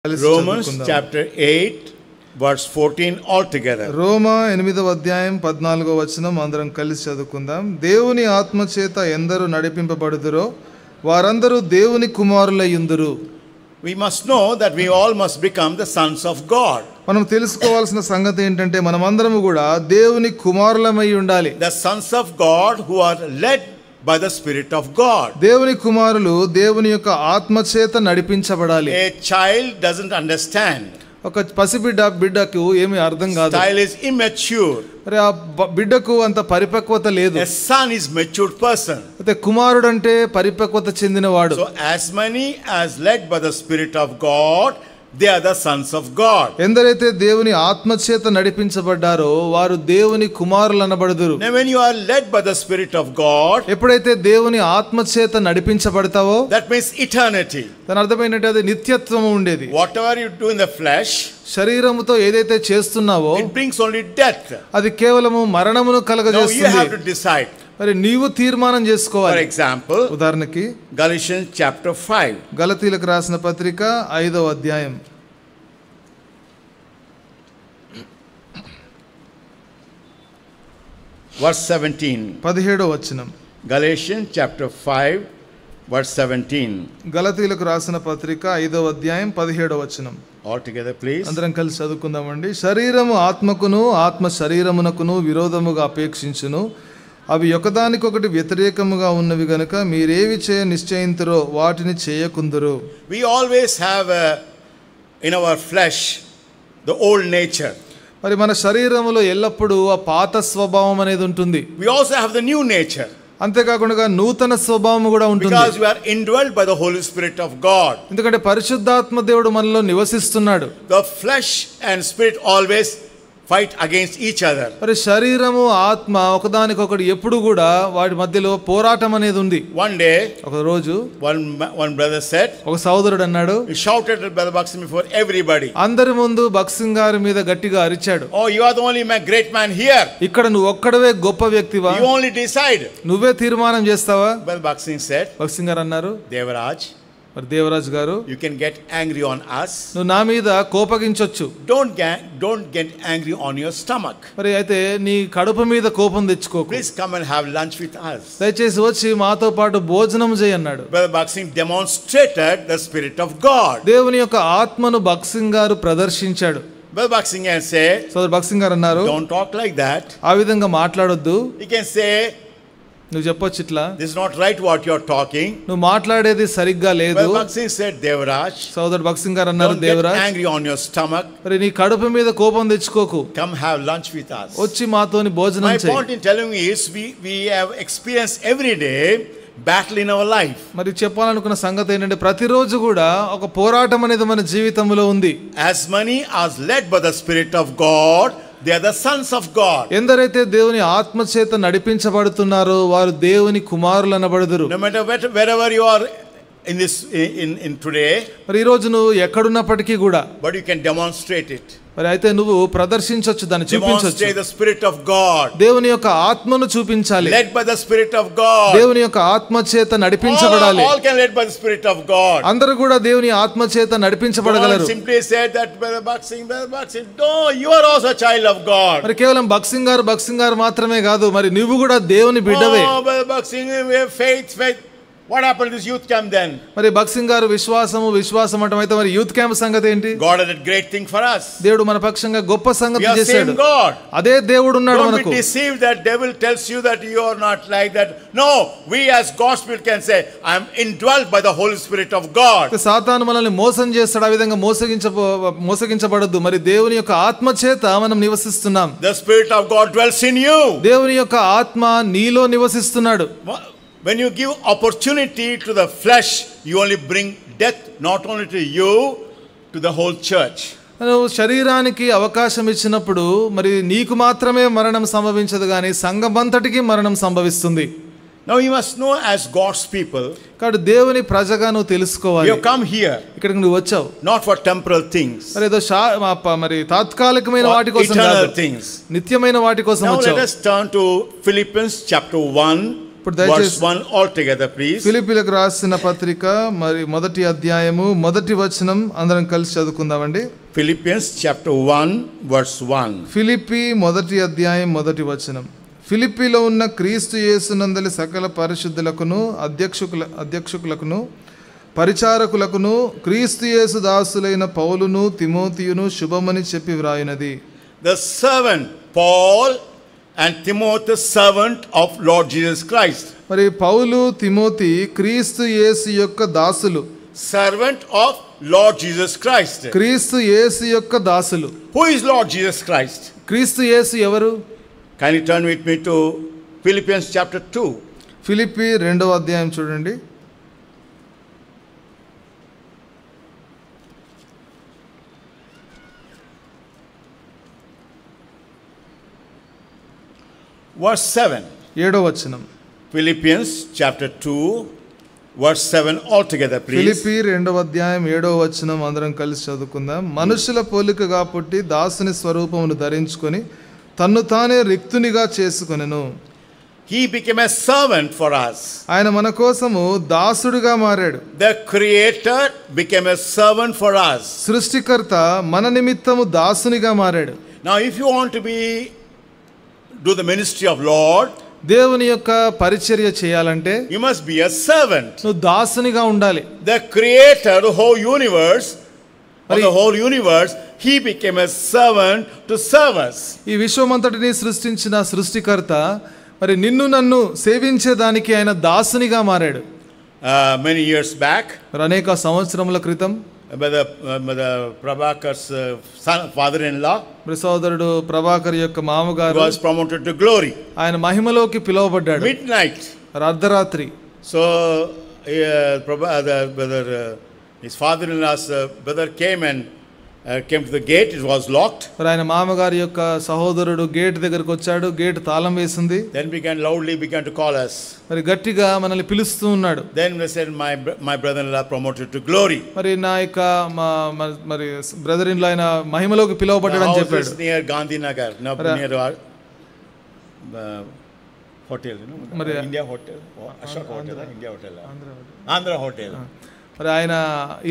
Romans chapter 8 verse 14 all together. రోమా 8వ అధ్యాయం 14వ వచనం అందరం కలిసి చదువుకుందాం. దేవుని ఆత్మ చేత ఎందరు నడిపింపబడుదురో వారందరూ దేవుని కుమారులయ్యుందురు. We must know that we all must become the sons of God. మనం తెలుసుకోవాల్సిన సంగతి ఏంటంటే మనమందరము కూడా దేవుని కుమారులమై ఉండాలి. The sons of God who are led by the Spirit of God. దేవుని కుమారులు దేవుని యొక్క ఆత్మ చేత నడిపించబడాలి. A child doesn't understand. ఒక బిడ్డకు ఏమీ అర్థం కాదు. Child is immature. మరి ఆ బిడ్డకు అంత పరిపక్వత లేదు. A son is matured person. అయితే కుమారుడు అంటే పరిపక్వత చెందినవాడు. So as many as led by the Spirit of God, they are the sons of God. ఎందరైతే దేవుని ఆత్మ చేత నడిపించబడ్డారో వారు దేవుని కుమారులు అనబడుదురు. Now when you are led by the Spirit of God, ఎప్పుడైతే దేవుని ఆత్మ చేత నడిపించబడతావో that means eternity. దాని అర్థం ఏంటంటే అది నిత్యత్వం ఉండేది. Whatever you do in the flesh, శరీరముతో ఏదైతే చేస్తున్నావో it brings only death. అది కేవలము మరణమును Now you కలుగజేస్తుంది. have to decide. మరి నీవు తీర్మానం For చేసుకోవాలి. example, ఉదాహరణకి Galatians chapter 5. గలతీలకు రాసిన పత్రిక 5వ అధ్యాయం Verse 17. 17వ వచనం. Galatians chapter 5 verse 17. గలతీలకు రాసిన పత్రిక 5వ అధ్యాయం 17వ వచనం. All together please. అందరం కలిసి చదువుకుందామండి. శరీరము ఆత్మకును ఆత్మ శరీరమునకును విరోధముగా అపేక్షించును. అవి ఒకదానికొకటి వ్యతిరేకముగా ఉన్నవి గనుక మీరేవి చేయ నిశ్చయింతురో వాటిని చేయకుందురు. We always have in our flesh the old nature. మరి మన శరీరములో ఎల్లప్పుడూ ఆ పాత స్వభావం అనేది ఉంటుంది. We also have the new nature. అంతేకాకుండా నూతన స్వభావం కూడా ఉంటుంది. Because we are indwelt by the Holy Spirit of God. ఎందుకంటే పరిశుద్ధాత్మ దేవుడు మనలో నివసిస్తున్నాడు. The flesh and spirit always fight against each other. మరి శరీరము ఆత్మ ఒకదానికొకటి ఎప్పుడు కూడా వాటి మధ్యలో పోరాటం అనేది ఉంది. One day, ఒక రోజు one brother said, ఒక సోదరుడు అన్నాడు, he shouted at Brother Baksim before everybody. అందరి ముందు బక్సింగ్ గారి మీద గట్టిగా అరిచాడు. Oh, you are the only great man here. ఇక్కడ నువ్వు ఒక్కడవే గొప్ప వ్యక్తివా? You only decide. నువ్వే తీర్మానం చేస్తావా? Brother Baksim said, బక్సింగ్ గారు అన్నారు, Devaraj, మరి దేవరాజ్ గారు, you can get angry on us. నువ్వు నా మీద కోపగించొచ్చు. Don't get angry on your stomach. మరి అయితే నీ కడుపు మీద కోపం తెచ్చుకోకు. Please come and have lunch with us. దయచేసి వచ్చి మాతో పాటు భోజనం చేయి అన్నాడు. Brother Baksim demonstrated the Spirit of God. దేవుని యొక్క ఆత్మను బక్సింగ్ గారు ప్రదర్శించాడు. Brother Baksim can say, సోదరు బక్సింగ్ గారు అన్నారు, don't talk like that. ఆ విధంగా మాట్లాడొద్దు. He can say, నువ్వు చెప్పొచ్చు ఇట్లా, this is not right what you are talking. నువ్వు మాట్లాడేది సరిగ్గా లేదు. Brother Baksim said, Devaraj, సోదరు బక్సింగ్ గారు అన్నారు, don't get Devaraj, angry on your stomach. మరి నీ కడుపు మీద కోపం తెచ్చుకోకు. Come have lunch with us. వచ్చి మాతోని భోజనం My చేయి. point in telling you is we have experienced every day battle in our life. మరి చెప్పాలనుకున్న సంగతి ఏంటంటే ప్రతిరోజు కూడా ఒక పోరాటం అనేది మన జీవితంలో ఉంది. As many as led by the Spirit of God, they are the sons of God. ఎందరైతే దేవుని ఆత్మ చేత నడిపించబడుతున్నారో వారు దేవుని కుమారులు అనబడుదురు. No matter wherever you are in this in today, మరి ఈ రోజు నువ్వు ఎక్కడున్నప్పటికీ కూడా, but you can demonstrate it. మరి అయితే నువ్వు ప్రదర్శించొచ్చు, దాన్ని చూపించొచ్చు. Demonstrate the Spirit of God. దేవుని యొక్క ఆత్మను చూపించాలి. Led by the Spirit of God. దేవుని యొక్క ఆత్మ చేత నడిపించబడాలి. All can led by the Spirit of God. అందరూ కూడా దేవుని ఆత్మ చేత నడిపించబడగలరు. Simply said that Brother Baksim, no, you are also a child of God. మరి కేవలం బక్సింగ్ గారు మాత్రమే కాదు, మరి నువ్వు కూడా దేవుని బిడ్డవే. Oh, Brother Baksim, we have faith. What happened to this youth camp then? మరి బక్సింగ్ గారు విశ్వాసం అంటాం, అయితే మరి యూత్ క్యాంప్ సంగతి ఏంటి? God had a great thing for us. దేవుడు మన పక్షంగా గొప్ప సంగతి We are చేశాడు. same God. అదే దేవుడు ఉన్నాడు మనకు. Don't be deceived that devil tells you that you are not like that. No, we as God's people can say, I am indwelt by the Holy Spirit of God. సాతాను మనల్ని మోసం చేస్తాడు, ఆ విధంగా మోసగించబడద్దు. మరి దేవుని యొక్క ఆత్మ చేత మనం నివసిస్తున్నాం. The Spirit of God dwells in you. దేవుని యొక్క ఆత్మ నీలో నివసిస్తున్నాడు. When you give opportunity to the flesh, you only bring death not only to you, to the whole church. నువ్వు శరీరానికి అవకాశం ఇచ్చినప్పుడు మరి నీకు మాత్రమే మరణం సంభవించదు కానీ సంఘమంతటికి మరణం సంభవిస్తుంది. Now you must know as God's people. కాబట్టి దేవుని ప్రజగా నువ్వు తెలుసుకోవాలి. You come here. ఇక్కడికి నువ్వు వచ్చావు. Not for temporal things. మరి ఏదో మరి తాత్కాలికమైన వాటి కోసం కాదు, things. నిత్యమైన వాటి కోసం వచ్చావు. Now వచ్చావు. let us turn to Philippians chapter 1 ఇప్పుడు verse దయచేసి 1 altogether, please. ఫిలిప్పీలకు రాసిన పత్రిక మరి మొదటి అధ్యాయము మొదటి వచనం అందరం కలిసి చదువుకుందామండి. Philippians chapter 1 verse 1. ఫిలిప్పీ మొదటి అధ్యాయం మొదటి వచనం. ఫిలిప్పీలో ఉన్న క్రీస్తు యేసునందలి సకల పరిశుద్ధులకును అధ్యక్షులకును పరిచారకులకును క్రీస్తు యేసు దాసులైన పౌలును తిమోతియును శుభమని చెప్పి వ్రాయినది. The servant Paul and Timothy, servant of Lord Jesus Christ. మరి పౌలు తిమోతి క్రీస్తు యేసు యొక్క దాసులు. Servant of Lord Jesus Christ. క్రీస్తు యేసు యొక్క దాసులు. Who is Lord Jesus Christ? క్రీస్తు యేసు ఎవరు? Can you turn with me to Philippians chapter 2? Philippi 2వ అధ్యాయం చూడండి. Verse 7. 7వ వచనం. Philippians chapter 2 verse 7 altogether, please. Philippi 2వ అధ్యాయం 7వ వచనం అందరం కలిసి చదువుకుందాం. మనుషుల పోలికగా పుట్టి దాసుని స్వరూపమును ధరించుకొని తన్ను తానే రిక్తునిగా చేసుకొనెను. He became a servant for us. ఆయన మన కోసము దాసుడిగా మారాడు. The creator became a servant for us. సృష్టికర్త మన నిమిత్తము దాసునిగా మారాడు. Now if you want to do the ministry of Lord, దేవుని యొక్క పరిచర్య చేయాలంటే you must be a servant. నువ్వు దాసునిగా ఉండాలి. The creator of the whole universe, he became a servant to serve us. ఈ విశ్వమంతటిని సృష్టించిన సృష్టికర్త మరి నిన్ను నన్ను సేవించేదానికి ఆయన దాసునిగా మారాడు. Many years back, మరి అనేక సంవత్సరముల క్రితం Brother Prabhakar's father-in-law, మరి సోదరుడు ప్రభాకర్ యొక్క మామగారు was promoted to glory. ఆయన మహిమలోకి పిలువబడ్డాడు Midnight. అర్ధరాత్రి. So his father-in-law's brother came to the gate. It was locked. మరి ఆయన మామగారి యొక్క సహోదరుడు గేట్ దగ్గరకు వచ్చాడు. గేట్ తాళం వేసింది. Then loudly began to call us. మరి గట్టిగా మనల్ని పిలుస్తూ ఉన్నాడు. Then they said, my brother-in-law promoted to glory. మరి నా యొక్క మరి బ్రదర్ ఇన్ లా ఆయన మహిమలోకి పిలువబడ్డాడని చెప్పాడు. The house is near Gandhinagar, near hotel, India Hotel, Ashok Hotel, India Hotel, Andhra Hotel. మరి ఆయన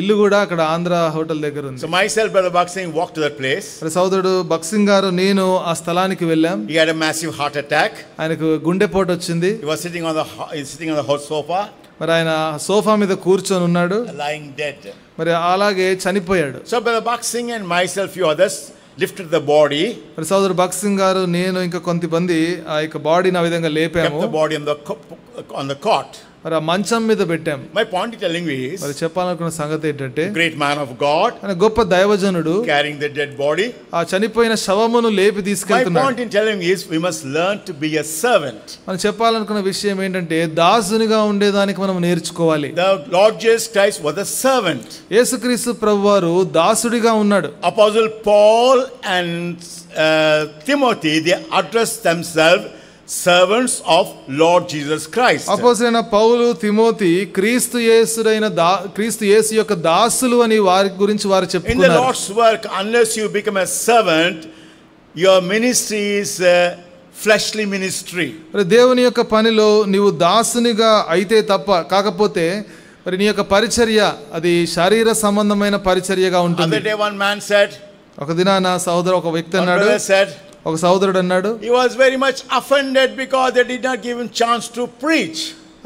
ఇల్లు కూడా అక్కడ ఆంధ్ర హోటల్ దగ్గర ఉంది. So myself, Brother Baksing, walked to that place. మరి సోదరుడు బక్సింగ్ గారు నేను ఆ స్థలానికి వెళ్ళాం. He had a massive heart attack. ఆయనకు గుండెపోటు వచ్చింది. He was sitting on the hot sofa. మరి ఆయన సోఫా మీద కూర్చొని ఉన్నాడు. Lying dead. మరి అలాగే చనిపోయాడు. So Brother Baksing and myself, few others, lifted the body. మరి సోదరుడు బక్సింగ్ గారు నేను ఇంకా కొంతమంది ఆ యొక్క బాడీని ఆ విధంగా లేపాము. Kept the body on the cot. మరి ఆ మంచం మీద పెట్టాం. My point telling me is, మరి చెప్పాలనుకున్న సంగతి ఏంటంటే great man of God, ఆయన గొప్ప దైవజనుడు carrying the dead body. ఆ చనిపోయిన శవమును లేపి తీసుకెళ్తున్నాడు. My point in telling me is, we must learn to be a servant. మనం చెప్పాలనుకున్న విషయం ఏంటంటే దాసునిగా ఉండేదానికి మనం నేర్చుకోవాలి. The Lord Jesus Christ was a servant. యేసుక్రీస్తు ప్రభువారు దాసుడిగా ఉన్నాడు. Apostle Paul and Timothy, they addressed themselves servants of Lord Jesus Christ. అపోస్తలుడైన పౌలు తిమోతి క్రీస్తు యేసు యొక్క దాసులు అని వారి గురించి వారు చెప్పుకున్నారు. In the Lord's work, unless you become a servant, your ministry is a fleshly ministry. మరి దేవుని యొక్క పనిలో నీవు దాసునిగా అయితే కాకపోతే మరి నీ యొక్క పరిచర్య అది శరీర సంబంధమైన పరిచర్యగా ఉంటుంది. Other day one man said, ఒక దినాన ఒక వ్యక్తి అన్నాడు, ఒక సహోదరుడు అన్నాడు, he was very much offended because they did not give him chance to preach.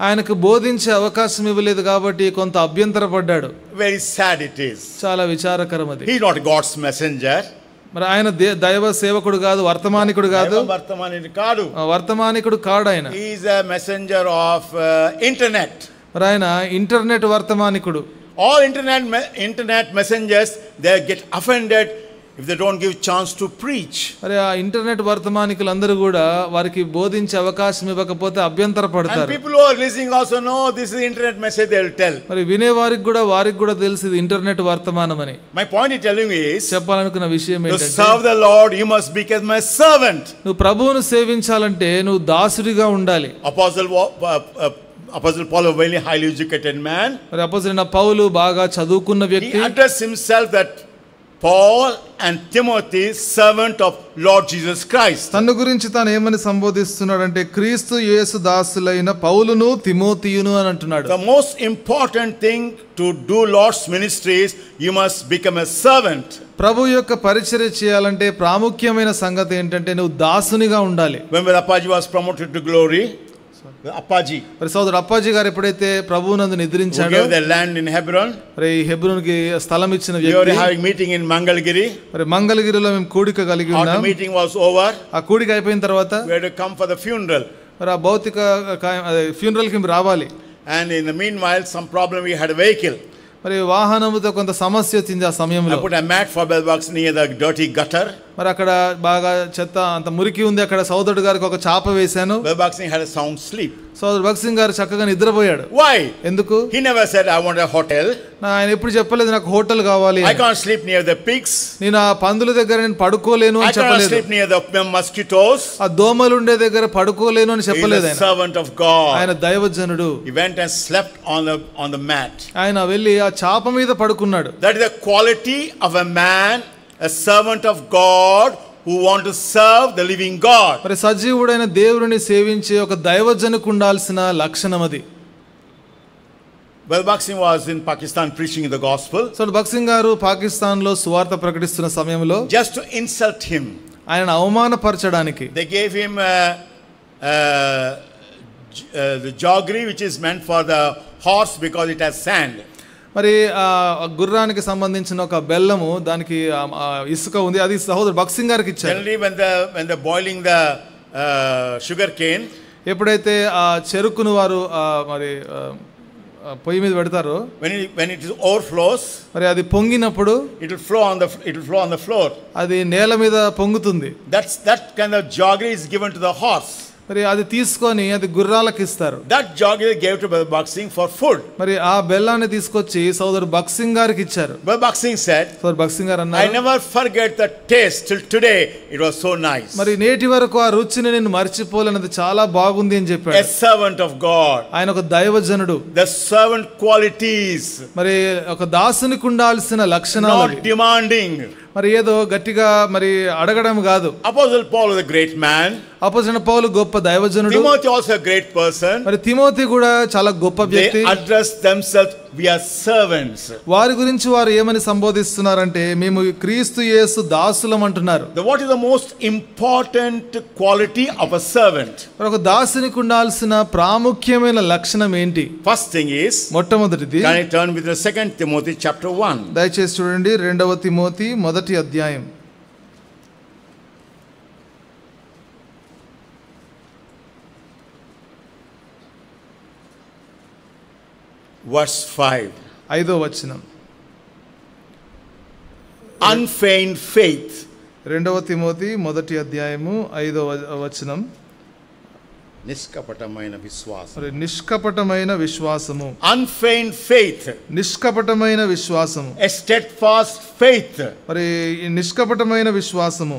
ఆయనకు బోధించే అవకాశం ఇవ్వలేదు కాబట్టి కొంత అభ్యంతరపడ్డాడు. Very sad it is. చాలా విచారకరం అది. He is not God's messenger. మరి ఆయన దైవ సేవకుడు కాదు, వర్తమానికుడు కాదు. వర్తమానికుడు కాడు ఆయన. He is a messenger of internet. మరి ఆయన internet వర్తమానికుడు. All internet messengers, they get offended if they don't give chance to preach. మరి ఆ ఇంటర్నెట్ వర్తమానికులందరూ కూడా వారికి బోధించే అవకాశం ఇవ్వకపోతే అభ్యంతరపడతారు. And people who are listening also know this is internet message, they will tell. మరి వినే వారికి కూడా తెలుసు ఇది internet వర్తమానమని. My point in telling you is, చెప్పాలనుకున్న విషయం ఏంటంటే, to serve the Lord you must become a servant. నువ్వు ప్రభువును సేవించాలంటే నువ్వు దాసుడిగా ఉండాలి. Apostle Paul, a very highly educated man, మరి అపోస్తలుడైన పౌలు బాగా చదువుకున్న వ్యక్తి. he addressed himself that Paul and Timothy, servant of Lord Jesus Christ. తన గురించి తాను ఏమని సంబోధిస్తున్నాడంటే క్రీస్తు యేసు దాసులైన పౌలును తిమోతియును అని అంటున్నాడు. The most important thing to do Lord's ministry is you must become a servant. ప్రభు యొక్క పరిచర్య చేయాలంటే ప్రాముఖ్యమైన సంగతి ఏంటంటే నువ్వు దాసునిగా ఉండాలి. When Appaji was promoted to glory, Appaji, మరి సోదరుడు అప్పాజీ గారు ఎప్పుడైతే ప్రభువునందు నిద్రించాడో, gave the land in Hebron, మరి హెబ్రోనుకి స్థలం ఇచ్చిన we were వ్యక్తి, having meeting in Mangalgiri. మరి మంగళగిరిలో మేము కూడిక కలిగి After ఉన్నాం. meeting was over, ఆ కూడిక అయిపోయిన తర్వాత we had to come for the funeral. మరి ఆ భౌతిక ఫ్యూనరల్ కి రావాలి. And in the meanwhile, some problem, we had a vehicle. మరి వాహనముతో కొంత సమస్య వచ్చింది ఆ సమయంలో. I put a mat for bellbox near the dirty gutter. మరి అక్కడ బాగా చెత్త అంత మురికి ఉంది, అక్కడ సోదరుడు గారికి ఒక చాప వేశాను. Bellboxing had a sound sleep. సోదరుడు భగత్ సింగ్ గారు చక్కగా నిద్రపోయాడు. Why? ఎందుకు? He never said I want a hotel. ఆయన ఎప్పుడు చెప్పలేదు నాకు హోటల్ కావాలి. I can't sleep near the pigs. నేను ఆ పందుల దగ్గర నేను పడుకోలేను అని చెప్పలేదు. I can't sleep near the mosquitoes. ఆ దోమలు ఉండే దగ్గర పడుకోలేను అని చెప్పలేదు. ఆయన servant of God. ఆయన దైవజనుడు. He went and slept on the mat. ఆయన వెళ్ళి ఆ చాప మీద పడుకున్నాడు. That is the quality of a man, a servant of God, who want to serve the living God. మరి సజీవుడైన దేవుని సేవించే ఒక దైవజనుకు ఉండాల్సిన లక్షణం అది. Bellbox Singh was in Pakistan preaching the gospel. So Bhagat Singh గారు పాకిస్తాన్ లో సువార్త ప్రకటిస్తున్న సమయంలో just to insult him, ఆయన అవమానపరచడానికి they gave him the jaggery, which is meant for the horse because it has sand. మరి ఆ గుర్రానికి సంబంధించిన ఒక బెల్లము, దానికి ఇసుక ఉంది, అది సహోదరు భగత్ సింగ్ గారికి ఇచ్చారు. Generally when they boiling the sugar cane, ఎప్పుడైతే ఆ చెరుకును వారు మరి పొయ్యి మీద పెడతారో, when it is overflows, మరి అది పొంగినప్పుడు it will flow on the floor. అది నేల మీద పొంగుతుంది. That kind of jaggery is given to the horse. మరి అది తీసుకొని అది గుర్రాలకు ఇస్తారు. That jaggery gave to Bellbox Singh for food. మరి ఆ బెల్లాన్ని తీసుకొచ్చి సోదరు భగత్ సింగ్ గారికి ఇచ్చారు. Bellbox Singh said, సోదరు భగత్ సింగ్ గారు అన్నారు, I never forget the taste till today. It was so nice. మరి నేటి వరకు ఆ రుచిని నేను మర్చిపోలేనది చాలా బాగుంది అని చెప్పాడు. A servant of God. ఆయన ఒక దైవజనుడు. The servant qualities. మరి ఒక దాసునికి ఉండాల్సిన లక్షణాలు. Not demanding. మరి ఏదో గట్టిగా మరి అడగడం కాదు. Apostle Paul was a great man. అపోస్తలుడైన పౌలు గొప్ప దైవజనుడు. Timothy also a great person. మరి తిమోతి కూడా చాలా గొప్ప వ్యక్తి. They address themselves, we are servants. వారి గురించి వారు ఏమని సంబోధిస్తున్నారంటే మేము క్రీస్తు యేసు దాసులం అంటున్నారు. What is the most important quality of a servant? ఒక దాసునికి ఉండాల్సిన ప్రాముఖ్యమైన లక్షణం ఏంటి? First thing is, మొట్టమొదటిది, can I turn with the 2 Timothy chapter 1? దయచేసి చూడండి 2వ తిమోతి 1వ అధ్యాయం. Verse 5. 5వ వచనం. Unfeigned faith. 2వ తిమోతి 1వ అధ్యాయము 5వ వచనం. నిష్కపటమైన విశ్వాసం. నిష్కపటమైన విశ్వాసము. Unfeigned faith. నిష్కపటమైన విశ్వాసము. A steadfast faith. మరి నిష్కపటమైన విశ్వాసము.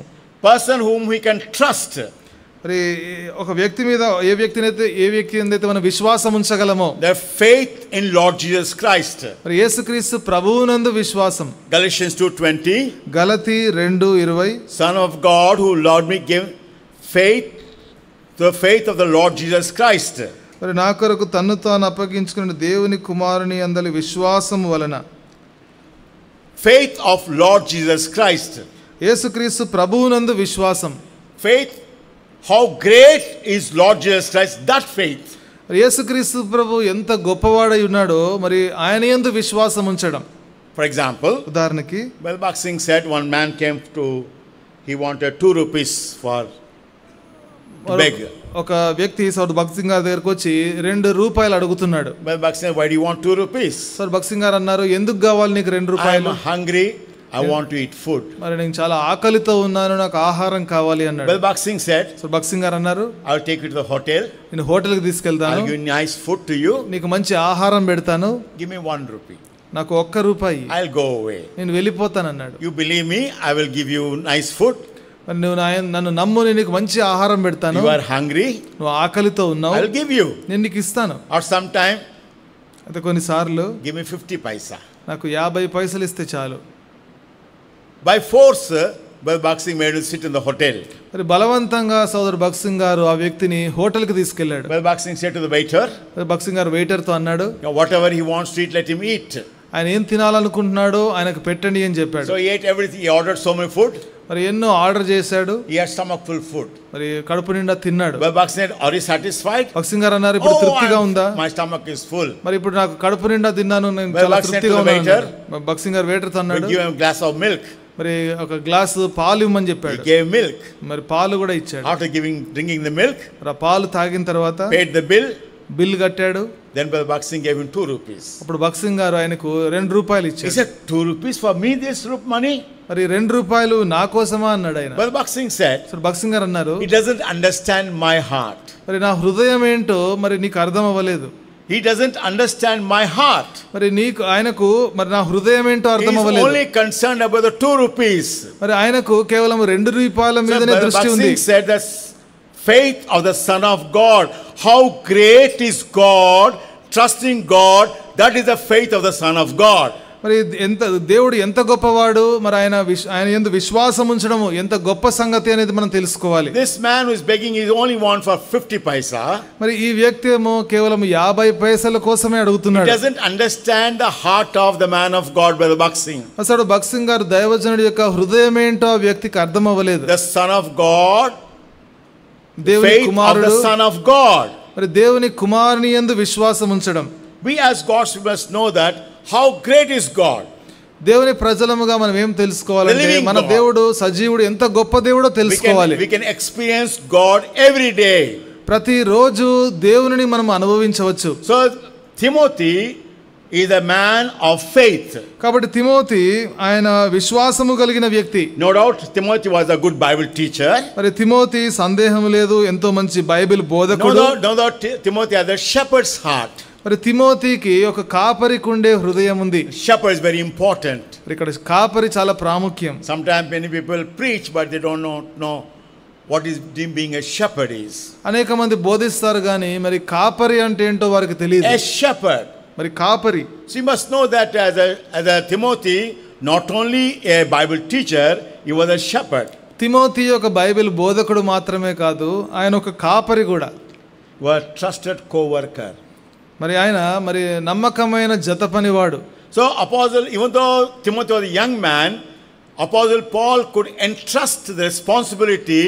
Person whom we can trust. మరి ఒక వ్యక్తి మీద ఏ వ్యక్తి అయితే మనం విశ్వాసం ఉంచగలమో. The faith in Lord Jesus Christ. మరి యేసుక్రీస్తు ప్రభువునందు విశ్వాసం. Galatians 2:20. గలతీ 2:20. Son of God who loved me gave faith, the faith of the Lord Jesus Christ. మరి నా కొరకు తన్ను తాను అప్పగించుకున్న దేవుని కుమారుని అందలి విశ్వాసము వలన. Faith of Lord Jesus Christ. యేసుక్రీస్తు ప్రభువునందు విశ్వాసం. Faith, how great is Lord Jesus Christ, that faith. యేసుక్రీస్తు ప్రభు ఎంత గొప్పవాడై ఉన్నాడో మరి ఆయన యందు విశ్వాసం ఉంచడం. For example, ఉదాహరణకి Bellbox Singh said one man came to, he wanted 2 rupees for beg. ఒక వ్యక్తి సోదరు భగత్ సింగ్ గారి దగ్గరకు వచ్చి 2 రూపాయలు అడుగుతున్నాడు. Bellbox Singh, why do you want 2 rupees? సోదరు భగత్ సింగ్ గారు అన్నారు, ఎందుకు కావాలి నీకు 2 రూపాయలు? I am hungry, I want to eat food. మరి నేను చాలా ఆకలితో ఉన్నాను, నాకు ఆహారం కావాలి అన్నాడు. Bellbox Singh said, so Bhagat Singh గారు అన్నారు, I will take you to the hotel. నేను హోటల్కి తీసుకెళ్తాను. I will give nice food to you. నీకు మంచి ఆహారం పెడతాను. Give me 1 rupee. నాకు 1 రూపాయి. I'll go away. నేను వెళ్ళిపోతాను అన్నాడు. You believe me, I will give you nice food. మరి నువ్వు నన్ను నమ్ము, నేను నీకు మంచి ఆహారం పెడతాను. You are hungry, నువ్వు ఆకలితో ఉన్నావు, I'll give you. నేను నీకు ఇస్తాను. Or sometime, అయితే కొన్నిసార్లు give me 50 paisa. నాకు 50 పైసలు ఇస్తే చాలు. By force, Brother Bhakt Singh made him sit in the hotel. మరి బలవంతంగా సోదరు భగత్ సింగ్ గారు ఆ వ్యక్తిని హోటల్కి తీసుకెళ్లాడు. Brother Bhakt Singh said to the waiter, Bhagat Singh గారు వెయిటర్తో అన్నాడు, whatever he wants to eat, let him eat. ఆయన ఏం తినాలనుకుంటున్నాడో ఆయనకు పెట్టండి అని చెప్పాడు. So he ate everything. He ordered so many food. మరి ఎన్నో ఆర్డర్ చేశాడు. He had stomach full food. మరి కడుపు నిండా తిన్నాడు. Brother Bhakt said, are you satisfied? Bhagat Singh గారు అన్నారు, ఇప్పుడు తృప్తిగా ఉందా? My stomach is full. మరి ఇప్పుడు నాకు కడుపు నిండా తిన్నాను, నేను చాలా తృప్తిగా ఉన్నాను. భగత్ సింగ్ గారు వెయిటర్తో అన్నాడు, give him a glass of milk. మరి ఒక గ్లాసు పాలు ఇవ్వమని చెప్పాడు. He gave milk. మరి పాలు కూడా ఇచ్చాడు. After drinking the milk, ఆ పాలు తాగిన తర్వాత paid the bill. బిల్ కట్టాడు. Then Brother Bhakt Singh gave him 2 rupees. అప్పుడు భగత్ సింగ్ గారు ఆయనకు 2 రూపాయలు ఇచ్చాడు. He said, 2 rupees for me, this money? మరి 2 రూపాయలు నా కోసమా అన్నాడు ఆయన. Brother Bhakt Singh said, Bhagat Singh గారు అన్నారు, he doesn't understand my heart. మరి నా హృదయం ఏంటో మరి నీకు అర్థం అవ్వలేదు. He doesn't understand my heart. మరి నీకు ఆయనకు మరి నా హృదయం ఏంటో అర్థం అవ్వలేదు. He is only concerned about the 2 rupees. మరి ఆయనకు కేవలం 2 రూపాయల మీదనే దృష్టి ఉంది. He said the faith of the Son of God, how great is God, trusting God, that is the faith of the Son of God. మరి ఎంత దేవుడు ఎంత గొప్పవాడు, మరి ఆయన యందు విశ్వాసం ఉంచడం ఎంత గొప్ప సంగతి అనేది మనం తెలుసుకోవాలి. This man who is begging, he only want for 50 paisa. మరి ఈ వ్యక్తి ఏమో కేవలం 50 పైసల కోసమే అడుగుతున్నాడు. He doesn't understand the heart of the man of God, Brother Bhakt Singh. అసలు భగత్ సింగ్ గారు దైవజనుడి యొక్క హృదయం ఏంటో ఆ వ్యక్తికి అర్థం అవ్వలేదు. The Son of God, దేవుని కుమారుడు, the Son of God. మరి దేవుని కుమారుని యందు విశ్వాసం ఉంచడం. We as God's must know that how great is God. దేవుని ప్రజలముగా మనం ఏం తెలుసుకోవాలంటే మన దేవుడు సజీవుడు, ఎంత గొప్ప దేవుడో తెలుసుకోవాలి. We can experience God every day. ప్రతి రోజు దేవునిని మనం అనుభవించవచ్చు. So Timothy is a man of faith. కాబట్టి తిమోతి ఆయన విశ్వాసము కలిగిన వ్యక్తి. No doubt Timothy was a good Bible teacher. మరి తిమోతి సందేహం లేదు ఎంతో మంచి బైబిల్ బోధకుడు. No doubt Timothy has a shepherd's heart. మరి తిమోతికి ఒక కాపరికి ఉండే హృదయం ఉంది. Shepherd is very important. ఇక్కడ కాపరి చాలా ప్రాముఖ్యం. Sometimes many people preach but they don't know what is being a shepherd is. అనేక మంది బోధిస్తారు కానీ మరి కాపరి అంటే ఏంటో వారికి తెలియదు. A shepherd. మరి కాపరి. So you must know that as a Timothy, not only a Bible teacher, he was a shepherd. Timothy ఒక బైబిల్ బోధకుడు మాత్రమే కాదు, ఆయన ఒక కాపరి కూడా. Was trusted co-worker. మరి ఆయన మరి నమ్మకమైన జత పనివాడు. So apostle, even though Timothy was a young man, Apostle Paul could entrust the responsibility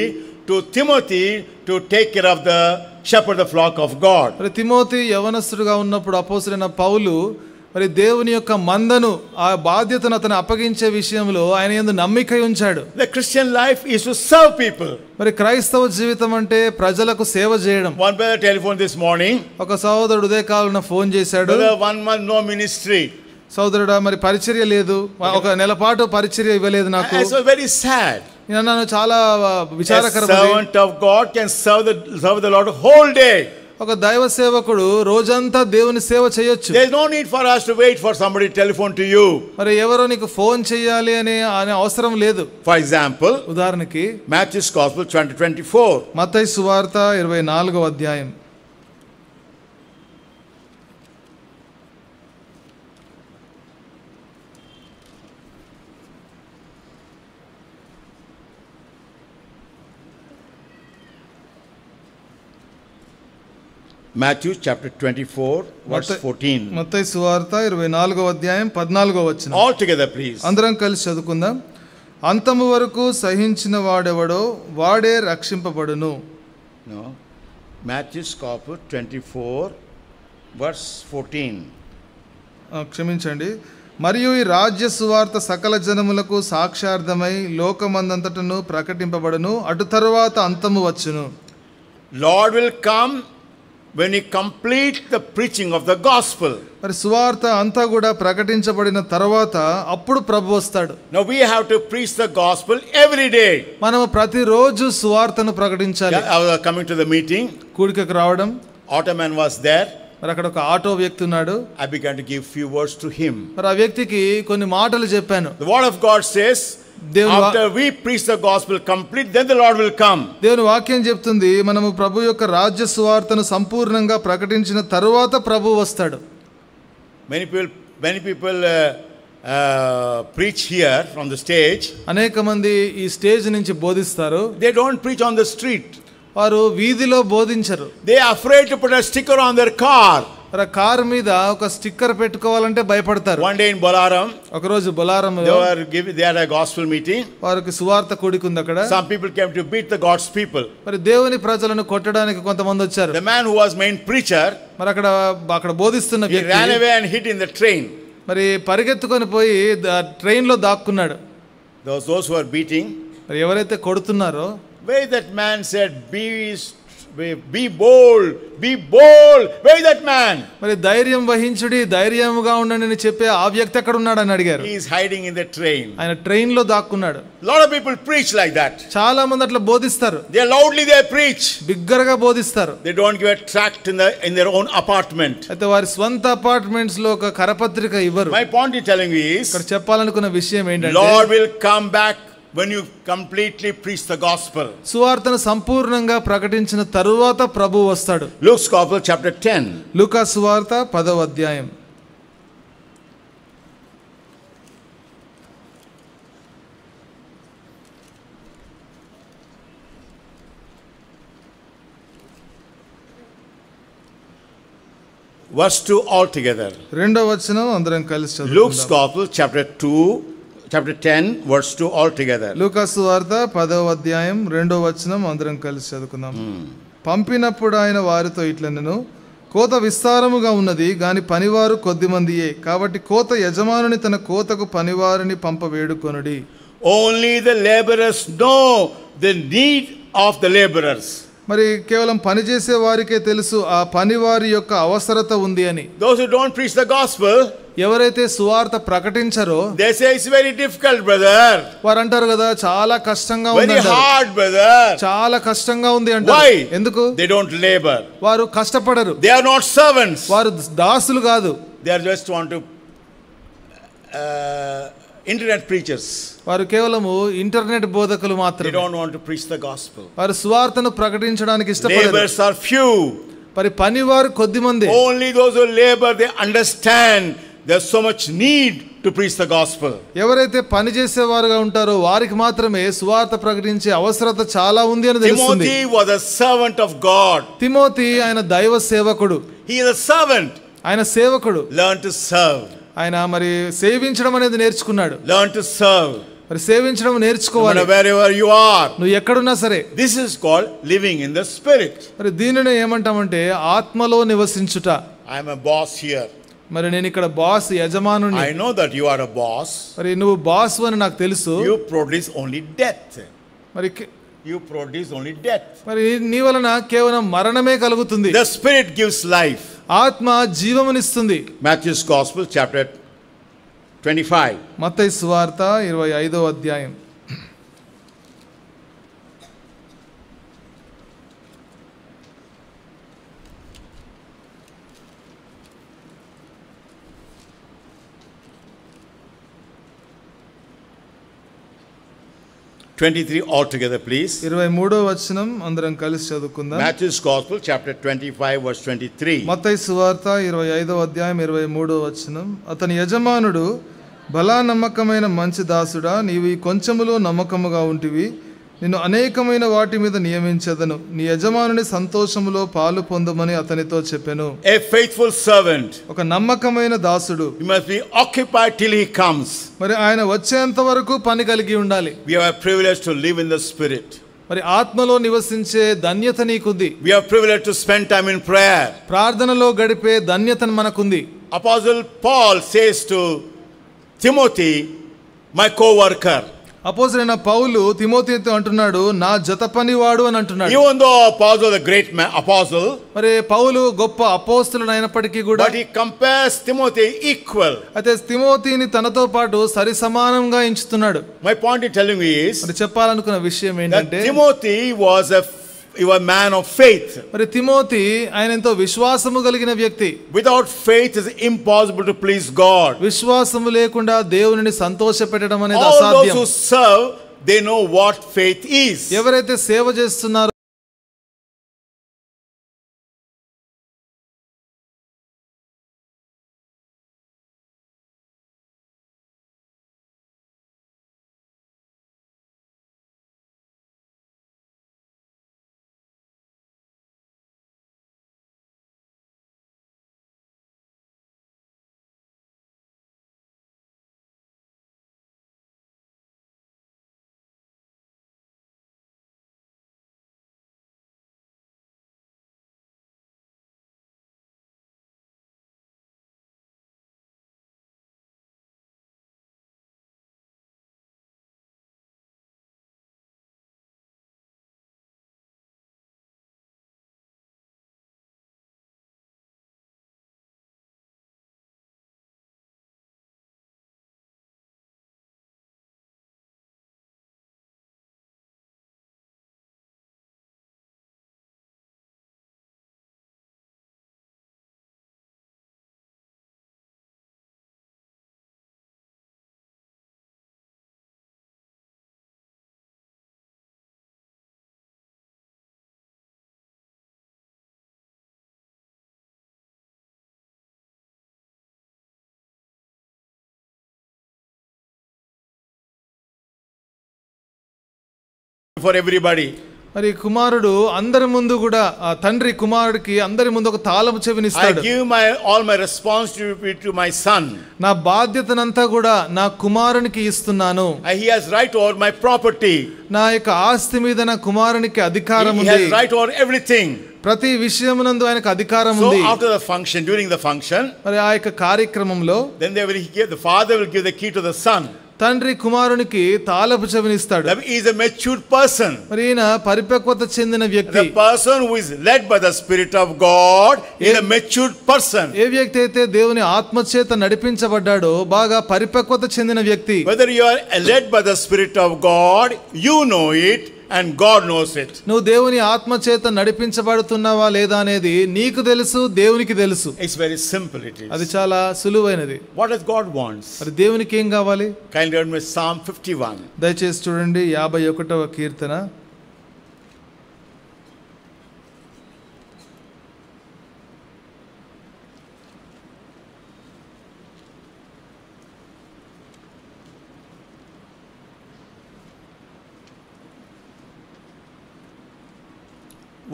to Timothy to take care of the shepherd, the flock of God. మరి తిమోతి యవనస్తుడుగా ఉన్నప్పుడు అపోస్తలుడైన పౌలు మరి దేవుని యొక్క మందను ఆ బాధ్యతను అతను అప్పగించే విషయంలో ఆయన యందు నమ్మిక ఉంచాడు. The Christian life is to serve people. మరి క్రైస్తవ జీవితం అంటే ప్రజలకు సేవ చేయడం. One brother telephoned this morning. ఒక సహోదరుడు ఉదయకాలన ఫోన్ చేశాడు. Brother, 1 month no ministry. సహోదరుడా మరి పరిచర్య లేదు, ఒక నెల పాటు పరిచర్య ఇవ్వలేదు నాకు. It's very sad. నన్ను చాలా విచారకరమైన. A servant of God can serve the Lord whole day. ఒక దైవ సేవకుడు రోజంతా దేవుని సేవ చేయొచ్చు. There is no need for us to wait for somebody to telephone to you. మరి ఎవరో నీకు ఫోన్ చేయాలి అనే అవసరం లేదు. For example, ఉదాహరణకి Matthew's Gospel 24. మత్తయి సువార్త 24వ అధ్యాయం. Matthew chapter 24 verse 14. మత్తయి సువార్త 24వ అధ్యాయం 14వ వచనం. All together please. అందరం కలిసి చదువుకుందాం. అంతము వరకు సహించిన వాడెవడో వాడే రక్షింపబడును. No. Matthew's Gospel 24 verse 14. క్షమించండి. మరియు ఈ రాజ్య సువార్త సకల జనములకు సాక్షార్థమై లోకమందంతటను ప్రకటింపబడును, అటు తరువాత అంతము వచ్చును. Lord will come when he complete the preaching of the gospel. మరి సువార్త అంతా కూడా ప్రకటించబడిన తర్వాత అప్పుడు ప్రభు వస్తాడు. Now we have to preach the gospel every day. మనం ప్రతిరోజు సువార్తను ప్రకటించాలి. I was coming to the meeting. కూడికకు రావడం. Automan was there. మరి అక్కడ ఒక ఆటో వ్యక్తి ఉన్నాడు. I began to give few words to him. మరి ఆ వ్యక్తికి కొన్ని మాటలు చెప్పాను. The word of God says, after we preach the gospel complete, then the Lord will come. దేవుని వాక్యం చెప్తుంది, మనము ప్రభు యొక్క రాజ్య సువార్తను సంపూర్ణంగా ప్రకటించిన తరువాత ప్రభు వస్తాడు. Many people preach here from the stage, అనేక మంది ఈ స్టేజ్ నుంచి బోధిస్తారు. they don't preach on the street. వారు వీధిలో బోధించరు. They are afraid to put a sticker on their car. Car మీద ఒక స్టిక్కర్ పెట్టుకోవాలంటే భయపడతారు. One day in Bolaram, ఒకరోజు బొలారంలో they had a gospel meeting. వారికి సువార్త కూడికుంది అక్కడ. Some people came to beat the God's people. మరి దేవుని ప్రజలను కొట్టడానికి కొంతమంది వచ్చారు. The man who was main preacher, మరి అక్కడ బోధిస్తున్న he వ్యక్తి ran away and hid in the train. మరి పరిగెత్తుకొని పోయి ట్రైన్ లో దాక్కున్నాడు. Those who are beating, మరి ఎవరైతే కొడుతున్నారో, where that man said, be bold, be bold. Where is that man? మరి ధైర్యం వహించుడి, ధైర్యముగా ఉండండి అని చెప్పే ఆ వ్యక్తి ఎక్కడ ఉన్నాడని అడిగారు. He is hiding in the train. ఆయన ట్రైన్ లో దాక్కున్నాడు. Lot of people preach like that. చాలా మంది అట్లా బోధిస్తారు. They preach. బిగ్గరగా బోధిస్తారు. They don't give a tract in their own apartment. అయితే వారి స్వంత అపార్ట్మెంట్స్ లో ఒక కరపత్రిక ఇవ్వరు. My point is telling you is, ఇక్కడ చెప్పాలనుకున్న విషయం ఏంటంటే, Lord will come back when you completely preach the gospel. సువార్తను సంపూర్ణంగా ప్రకటించిన తరువాత ప్రభువు వస్తాడు. Luke's Gospel chapter 10. లూకా సువార్త 10వ అధ్యాయం. Verse 2 altogether. రెండవ వచనం అందరం కలిసి చదువుకుందాం. Luke's Gospel chapter 10 verse 2 altogether. లూకా సువార్త 10వ అధ్యాయం 2వ వచనం అందరం కలిసి చదువుకుందాం. పంపినప్పుడు ఆయన వారితో ఇట్లనెను, కోత విస్తారముగా ఉన్నది గాని పనివారు కొద్దిమందియే, కాబట్టి కోత యజమానుని తన కోతకు పనివారిని పంప వేడుకొనుడి. Only the laborers know the need of the laborers. మరి కేవలం పనిచేసే వారికే తెలుసు ఆ పనివారి యొక్క అవసరత ఉంది అని. Those who don't preach the gospel, ఎవరైతే సువార్త ప్రకటించరో, they say it's very difficult, brother. వారు అంటారు కదా, చాలా కష్టంగా ఉంది Very అంటారు. hard, brother. చాలా కష్టంగా ఉంది అంటారు. Why? ఎందుకు? They don't labor. వారు కష్టపడరు. They are not servants. వారు దాసులు కాదు. They are just want to internet preachers. వారు కేవలము ఇంటర్నెట్ బోధకులు They మాత్రమే. don't want to preach the gospel. వారు సువార్తను ప్రకటించడానికి ఇష్టపడరు. Laborers are few. మరి పనివారు కొద్దిమంది. Only those who labor, they understand there's so much need to preach the gospel. ఎవరైతే పని చేసేవారుగా ఉంటారో వారికి మాత్రమే సువార్త ప్రకటించే అవసరత చాలా ఉంది అని తెలుస్తుంది. Timothy was a servant of God. Timothy ఆయన దైవ సేవకుడు. He is a servant. ఆయన సేవకుడు. Learn to serve. ఆయన మరి సేవించడం అనేది నేర్చుకున్నాడు. Learn to serve. మరి సేవించడం నేర్చుకోవాలి. Wherever you are. నువ్వు ఎక్కడున్నా సరే. This is called living in the spirit. మరి దీనిని ఏమంటామంటే ఆత్మలో నివసించుట. I am a boss here. మరి నేను ఇక్కడ బాస్, యజమానుని. I know that you are a boss. మరి నువ్వు బాస్ అని నాకు తెలుసు. You produce only death. మరి You produce only death. మరి నీ వలన కేవలం మరణమే కలుగుతుంది. The spirit gives life. ఆత్మ జీవమునిస్తుంది. Matthew's Gospel chapter 25. మత్తయి సువార్త 25వ అధ్యాయం. (23) altogether, please. 23వ వచనం అందరం కలిసి చదువుకుందాం. Matthew's Gospel chapter 25 verse 23. మత్తయి సువార్త 25వ అధ్యాయం 23వ వచనం. అతని యజమానుడు, బలా నమ్మకమైన మంచి దాసుడా, నీవు ఈ కొంచెములో నమ్మకముగా ఉంటివి, నిన్ను అనేకమైన వాటి మీద నియమించెదను, నీ యజమానుని సంతోషములో పాలు పొందమని అతనితో చెప్పెను. A faithful servant. ఒక నమ్మకమైన దాసుడు. He must be occupied till he comes. మరి ఆయన వచ్చేంత వరకు పని కలిగి ఉండాలి. We have a privilege to live in the spirit. మరి ఆత్మలో నివసించే ధన్యత నీకుంది. We have privilege to spend time in prayer. ప్రార్థనలో గడిపే ధన్యత మనకుంది. Apostle Paul says to Timothy, my co-worker. అపోస్తలుడైన పౌలు తిమోతితో అంటున్నాడు, నా జత పనివాడు అని అంటున్నాడు. Even though Paul was a great man, apostle, మరి పౌలు గొప్ప అపోస్తలుడు అయినప్పటికీ కూడా, but he compares Timothy equal. అయితే తిమోతిని తనతో పాటు సరి సమానంగా ఎంచుతున్నాడు. My point in telling you is, మరి చెప్పాలనుకున్న విషయం that ఏంటంటే, Timothy was a man of faith. మరి తిమోతి ఆయన ఎంతో విశ్వాసము కలిగిన వ్యక్తి. Without faith it is impossible to please God. విశ్వాసము లేకుండా దేవునిని సంతోషపెట్టడం అనేది All those అసాధ్యం. who serve, they know what faith is. ఎవరైతే సేవ చేస్తున్నారో before everybody. మరి కుమారుడు అందరి ముందు కూడా ఆ తండ్రి కుమారుడికి అందరి ముందు ఒక తాళము చెవినిస్తాడు. I give all my responsibility to my son. నా బాధ్యతనంతా కూడా నా కుమారునికి ఇస్తున్నాను. He has right over my property. నా యొక్క ఆస్తి మీద నా కుమారునికి అధికారం ఉంది. He has right over everything. ప్రతి విషయమునందు ఆయనకు అధికారం ఉంది. So after the function, during the function, మరి ఆ యొక్క కార్యక్రమంలో then the father will give the key to the son. తండ్రి కుమారునికి తాళపు చెవినిస్తాడు. He is a matured person. మరి ఈయన పరిపక్వత చెందిన వ్యక్తి. The person who is led by the Spirit of God is a matured person. ఏ వ్యక్తి అయితే దేవుని ఆత్మ చేత నడిపించబడ్డాడో బాగా పరిపక్వత చెందిన వ్యక్తి. Whether you are led by the Spirit of God, you know it and God knows it. నువ్వు దేవుని ఆత్మ చేత నడిపించబడుతున్నావా లేదా అనేది నీకు తెలుసు, దేవునికి తెలుసు. It's very simple it is. అది చాలా సులువైనది. What does God wants? మరి దేవునికి ఏం కావాలి? Kindly read me Psalm 51. దయచేసి చూడండి 51వ కీర్తన.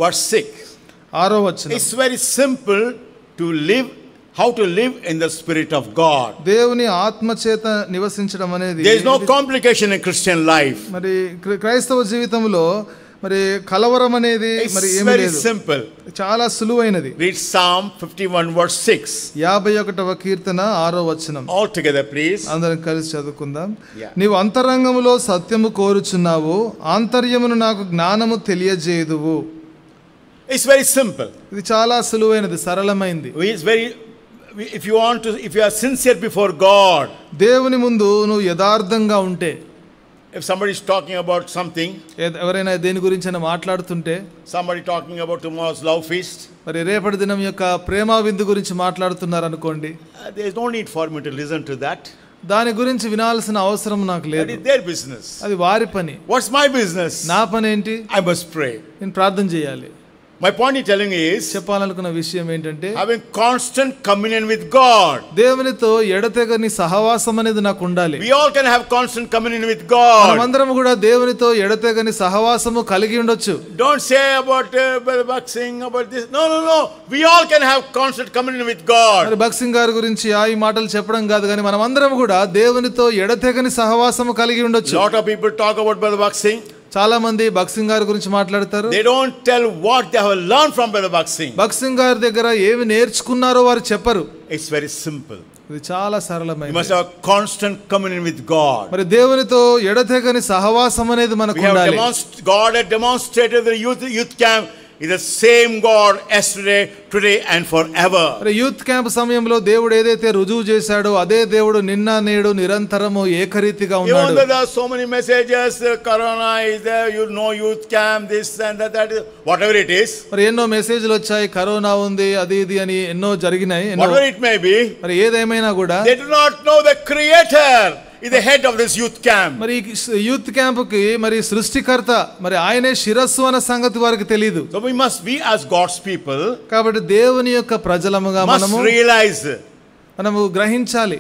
Verse 6. 6వ వచనం. It's very simple to live, how to live in the Spirit of God. దేవుని ఆత్మ చేత నివసించడం అనేది There is no complication in Christian life. మరి క్రైస్తవ జీవితంలో మరి కలవరం అనేది మరి It's ఏమీ very లేదు. simple. చాలా సులువైనది. Read Psalm 51 verse 6. 51వ కీర్తన 6వ వచనం. All together please. అందరం కలిసి చదువుకుందాం. Yeah. నీవు అంతరంగములో సత్యము కోరుచున్నావు, ఆంతర్యమును నాకు జ్ఞానము తెలియజేయుదువు. It's very simple. ఇది చాలా సులువైనది, సరళమైంది. It's very, if you are sincere before God, దేవుని ముందు నువ్వు యథార్థంగా ఉంటే, if somebody is talking about something, ఎవరైనా దేని గురించి మాట్లాడుతుంటే, somebody talking about tomorrow's love feast, మరి రేపటి దినం యొక్క ప్రేమ విందు గురించి మాట్లాడుతున్నారు అనుకోండి, there is no need for me to listen to that. దాని గురించి వినాల్సిన అవసరం నాకు లేదు. That is their business. అది వారి పని. What's my business? నా పని ఏంటి? I must pray. నేను ప్రార్థన చేయాలి. My point in telling is, చెప్పాలనుకున్న విషయం ఏంటంటే, having constant communion with God. దేవునితో ఎడతెగని సహవాసం అనేది నాకు ఉండాలి. We all can have constant communion with God. మనమందరం కూడా దేవునితో ఎడతెగని సహవాసము కలిగి ఉండొచ్చు. Don't say about boxing, about this. No. We all can have constant communion with God. మరి బాక్సింగ్ గారి గురించి ఈ మాటలు చెప్పడం కాదు, కానీ మనమందరం కూడా దేవునితో ఎడతెగని సహవాసము కలిగి ఉండొచ్చు. Lot of people talk about boxing. చాలా మంది బాక్సింగ్ గారి గురించి మాట్లాడతారు. They don't tell what they have learned from boxing. Boxing గారి దగ్గర ఏమి నేర్చుకున్నారో వారు చెప్పరు. It's very simple. ఇది చాలా You సరళమైనది. must have constant communion with God. మరి దేవునితో ఎడతెగని సహవాసం అనేది మనకు ఉండాలి. God had demonstrated the youth camp is the same God yesterday, today and forever. మరి యూత్ క్యాంప్ సమయంలో దేవుడు ఏదైతే రుజువు చేశాడో అదే దేవుడు నిన్న నేడు నిరంతరము ఏకరీతిగా ఉన్నాడు. Even though there are so many messages, corona is there, youth camp, this and that is, whatever it is. మరి ఎన్నో మెసేజ్లు వచ్చాయి, కరోనా ఉంది, అది ఇది అని ఎన్నో జరిగినాయి. Whatever it may be, మరి ఏదేమైనా కూడా they do not know the Creator is the head of this youth camp. మరి యూత్ క్యాంప్ కి మరి సృష్టికర్త, మరి ఆయనే శిరస్సు అన్న సంగతి వారికి తెలియదు. So we as God's people కాబట్టి దేవుని యొక్క ప్రజలముగా must realize మనము గ్రహించాలి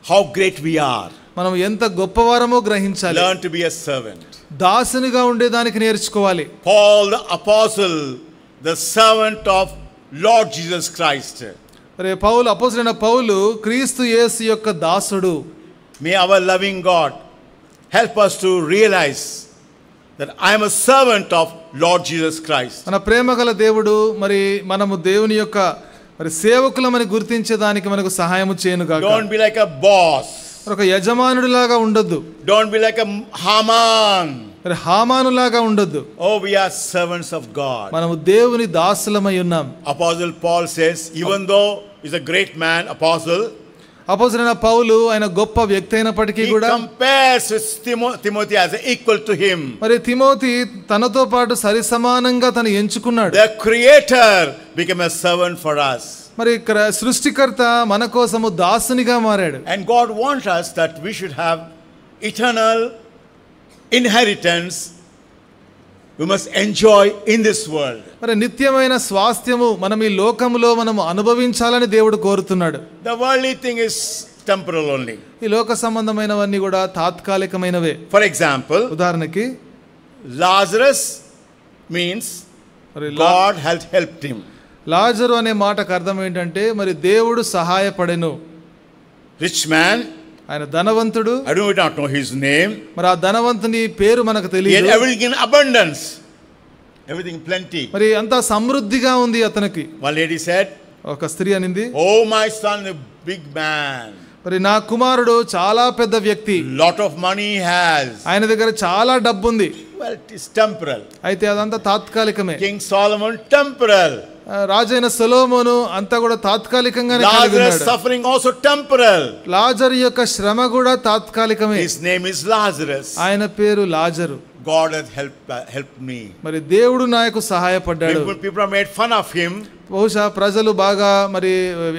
how great we are. మనం ఎంత గొప్పవారమో గ్రహించాలి. Learn to be a servant. దాసునిగా ఉండేదానికి నేర్చుకోవాలి. Paul the apostle, the servant of Lord Jesus Christ. మరి పౌలు, అపోస్తలుడైన పౌలు క్రీస్తు యేసు యొక్క దాసుడు. May our loving God help us to realize that I am a servant of Lord Jesus Christ. మన ప్రేమగల దేవుడు మరి మనము దేవుని యొక్క మరి సేవకులమని గుర్తించేదానికి మనకు సహాయము చేయను గాక. Don't be like a boss. ఒక యజమానుడిలాగా ఉండొద్దు. Don't be like a Haman. మరి హామానులాగా ఉండొద్దు. Oh, we are servants of God. మనము దేవుని దాసులమై ఉన్నాం. Apostle Paul says, even though he's a great man, apostle, అపోస్తలుడైన పౌలు ఆయన గొప్ప వ్యక్తి అయినప్పటికీ కూడా compares with Timothy as equal to him. మరి తిమోతి తనతో పాటు సరి సమానంగా తను ఎంచుకున్నాడు. The Creator became a servant for us. మరి సృష్టికర్త మన కోసము దాసునిగా మారాడు. And God wants us that we should have eternal inheritance. We must enjoy in this world. మరి నిత్యమైన స్వాస్థ్యము మనం ఈ లోకములో మనము అనుభవించాలని దేవుడు కోరుతున్నాడు. The worldly thing is temporal only. ఈ లోక సంబంధమైనవన్నీ కూడా తాత్కాలికమైనవే. For example, ఉదాహరణకి Lazarus means మరి God has helped him. లాజరు అనే మాటకు అర్థం ఏంటంటే మరి దేవుడు సహాయపడెను. Rich man, ఆయన ధనవంతుడు. I do not know his name. మరి ఆ ధనవంతుని పేరు మనకు He had తెలియదు. everything in abundance, everything plenty. మరి అంతా సమృద్ధిగా ఉంది అతనికి. One lady said, ఒక స్త్రీ అనింది, "Oh, my son, a big man. మరి నా కుమారుడు చాలా పెద్ద వ్యక్తి, Lot of money he has. ఆయన దగ్గర చాలా డబ్బు ఉంది. Well, it is temporal. అయితే అదంతా తాత్కాలికమే. King Solomon, temporal. రాజైన సొలొమోను అంతా కూడా తాత్కాలికంగానే కలిగి Lazarus ఉన్నాడు. suffering also temporal. లాజరు యొక్క శ్రమ కూడా తాత్కాలికమే. His name is Lazarus. ఆయన పేరు లాజరు. God has helped me. మరి దేవుడు నాకు సహాయపడ్డాడు. People have made fun of him. బహుశా ప్రజలు బాగా మరి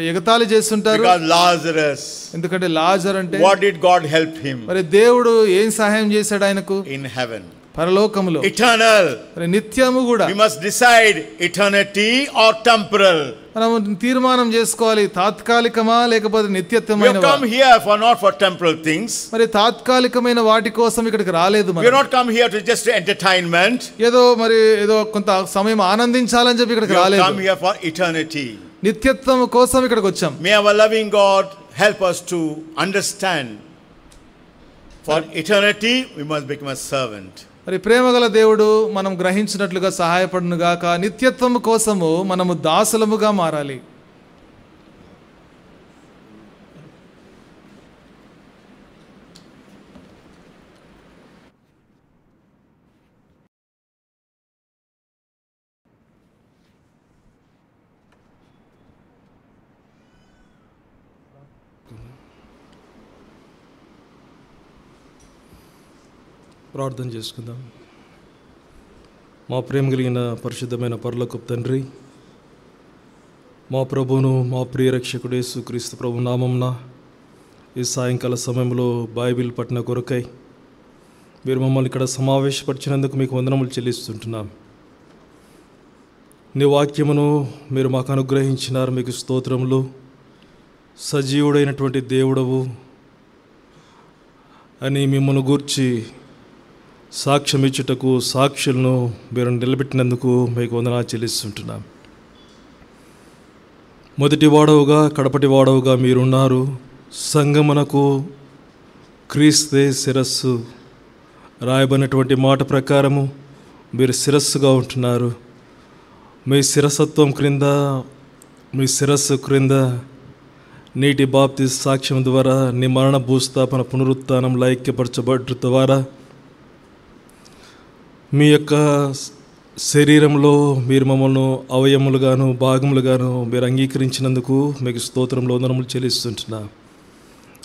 ఎగతాళి చేస్తుంటారు. Because Lazarus. ఎందుకంటే లాజర్ అంటే What did God help him? మరి దేవుడు ఏం సహాయం చేశాడు ఆయనకు? In heaven. పరలోకములో. Eternal. మరి నిత్యము కూడా. We must decide eternity or temporal. మనం తీర్మానం చేసుకోవాలి, తాత్కాలికమా లేకపోతే నిత్యత్వమైనవా. We have come here for not for temporal things. మరి తాత్కాలికమైన వాటి కోసం ఇక్కడికి రాలేదు మనం. We have not come here to just entertainment. ఏదో కొంత సమయం ఆనందించాలని చెప్పి ఇక్కడికి రాలేదు. We have come here for eternity. నిత్యత్వం కోసం ఇక్కడికి వచ్చాం. May our loving God help us to understand. For eternity we must become a servant. మరి ప్రేమగల దేవుడు మనం గ్రహించినట్లుగా సహాయపడును గాక. నిత్యత్వం కోసము మనము దాసులముగా మారాలి. ప్రార్థన చేసుకుందాం. మా ప్రేమ కలిగిన పరిశుద్ధమైన పరలోకపు తండ్రి, మా ప్రభువును మా ప్రియ రక్షకుడు యేసుక్రీస్తు ప్రభు నామమున ఈ సాయంకాల సమయంలో బైబిల్ పఠన కొరకై మీరు మమ్మల్ని ఇక్కడ సమావేశపరిచినందుకు మీకు వందనములు చెల్లిస్తుంటున్నాం. నీ వాక్యమును మీరు మాకు అనుగ్రహించినారు, మీకు స్తోత్రములు. సజీవుడైనటువంటి దేవుడవు అని మిమ్మల్ని గూర్చి సాక్ష్యం ఇచ్చుటకు సాక్షులను మీరు నిలబెట్టినందుకు మీకు వందనాలు చెల్లిస్తుంటున్నాం. మొదటి వాడవుగా కడపటి వాడవుగా మీరున్నారు. సంగమునకు క్రీస్తే శిరస్సు రాయబడినటువంటి మాట ప్రకారము మీరు శిరస్సుగా ఉంటున్నారు. మీ శిరసత్వం క్రింద, మీ శిరస్సు క్రింద నీటి బాప్తిస్మ సాక్ష్యం ద్వారా నీ మరణ భూస్థాపన పునరుత్థానంలో ఐక్యపరచబడ్డ ద్వారా మీ యొక్క శరీరంలో మీరు మమ్మల్ని అవయములుగాను భాగములుగాను మీరు అంగీకరించినందుకు మీకు స్తోత్రంలో వందనములు చెల్లిస్తుంటున్నా.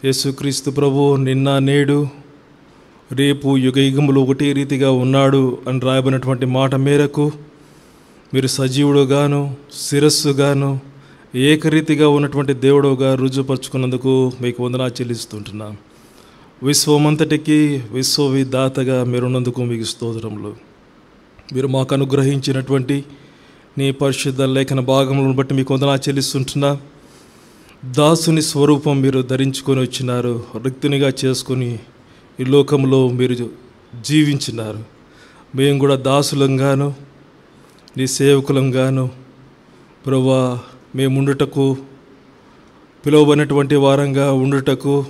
యేసుక్రీస్తు ప్రభు నిన్న నేడు రేపు యుగయుగములు ఒకటే రీతిగా ఉన్నాడు అని రాయబడినటువంటి మాట మేరకు మీరు సజీవుడుగాను శిరస్సుగాను ఏకరీతిగా ఉన్నటువంటి దేవుడుగా రుజుపరుచుకున్నందుకు మీకు వందనాలు చెల్లిస్తుంటున్నా. విశ్వమంతటికి విశ్వవిదాతగా మీరున్నందుకు మీకు స్తోత్రములు. మీరు మాకు అనుగ్రహించినటువంటి నీ పరిశుద్ధ లేఖన భాగములను బట్టి మీకు వందనాలు చెల్లిస్తుంటున్నా. దాసుని స్వరూపం మీరు ధరించుకొని వచ్చినారు, రిక్తునిగా చేసుకొని ఈ లోకంలో మీరు జీవించినారు. మేము కూడా దాసులంగాను నీ సేవకులంగాను ప్రభువా మేము ఉండుటకు పిలువబడినటువంటి వారంగా ఉండుటకు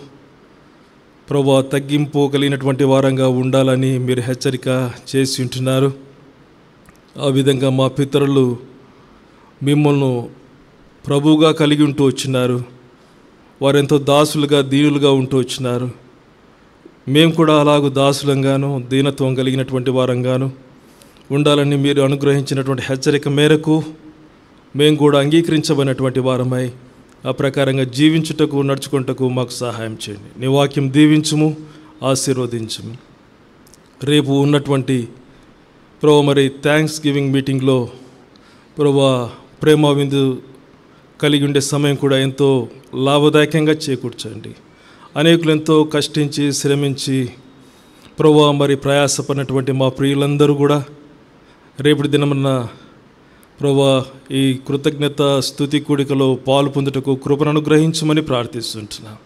ప్రభువా తగ్గింపు కలిగినటువంటి వారంగా ఉండాలని మీరు హెచ్చరిక చేసి ఉంటున్నారు. ఆ విధంగా మా పితరులు మిమ్మల్ని ప్రభువుగా కలిగి ఉంటూ వచ్చినారు. వారెంతో దాసులుగా దీనులుగా ఉంటూ వచ్చినారు. మేము కూడా అలాగూ దాసులంగాను దీనత్వం కలిగినటువంటి వారంగాను ఉండాలని మీరు అనుగ్రహించినటువంటి హెచ్చరిక మేరకు మేము కూడా అంగీకరించబడినటువంటి వారమై ఆ ప్రకారంగా జీవించుటకు నడుచుకుంటకు మాకు సహాయం చేయండి. నీ వాక్యం దీవించుము, ఆశీర్వదించుము. రేపు ఉన్నటువంటి మరి థ్యాంక్స్ గివింగ్ మీటింగ్లో ప్రేమ విందు కలిగి ఉండే సమయం కూడా ఎంతో లాభదాయకంగా చేకూర్చండి. అనేకులు ఎంతో కష్టించి శ్రమించి మరి ప్రయాసపడినటువంటి మా ప్రియులందరూ కూడా రేపటి దినమున ఈ కృతజ్ఞత స్తుతి కూడికలో పాలు పొందుటకు కృపను అనుగ్రహించమని ప్రార్థిస్తుంటున్నాం.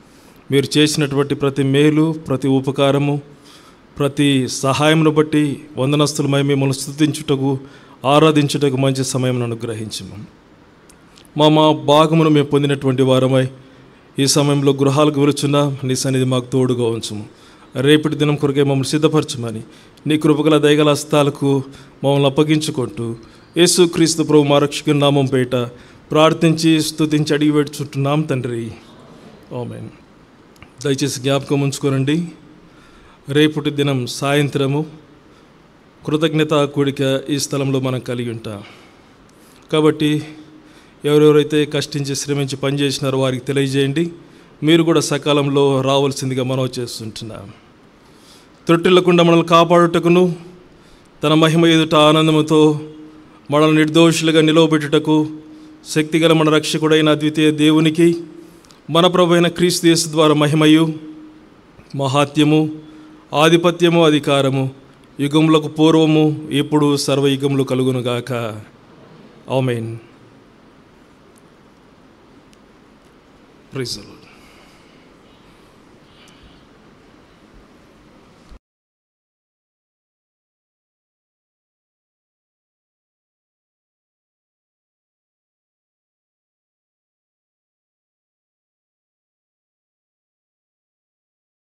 మీరు చేసినటువంటి ప్రతి మేలు ప్రతి ఉపకారము ప్రతి సహాయమును బట్టి వందనస్తులమై మిమ్మల్ని స్తుతించుటకు ఆరాధించుటకు మంచి సమయం అనుగ్రహించము. మా భాగమును మేము పొందినటువంటి వారమై ఈ సమయంలో గృహాలకు వెలుచున్న నీ సన్నిధి మాకు తోడుగా ఉంచుము. రేపటి దినం కొరకే మమ్మల్ని సిద్ధపరచమని నీ కృపగల దయగల హస్తాలకు మమ్మల్ని అప్పగించుకుంటూ యేసుక్రీస్తు ప్రభు మా రక్షకుని నామం పేట ప్రార్థించి స్తుతించి అడిగి పెట్టుచుంటున్నాం తండ్రి, ఆమేన్. దయచేసి జ్ఞాపకం ఉంచుకోనండి, రేపటి దినం సాయంత్రము కృతజ్ఞతా కూడిక ఈ స్థలంలో మనం కలిగి ఉంటాం. కాబట్టి ఎవరెవరైతే కష్టించి శ్రమించి పనిచేసినారో వారికి తెలియజేయండి. మీరు కూడా సకాలంలో రావాల్సిందిగా మనవి చేస్తుంటున్నాం. త్రొట్టిల్లకుండా మనల్ని కాపాడుటకును తన మహిమ ఎదుట ఆనందముతో మనల్ని నిర్దోషులుగా నిలవబెట్టుటకు శక్తిగల మన రక్షకుడైన అద్వితీయ దేవునికి మన ప్రభువైన క్రీస్తు యేసు ద్వారా మహిమయు మహాత్యము ఆధిపత్యము అధికారము యుగములకు పూర్వము ఇప్పుడు సర్వయుగములు కలుగునుగాక. ఆమేన్. Praise the lord.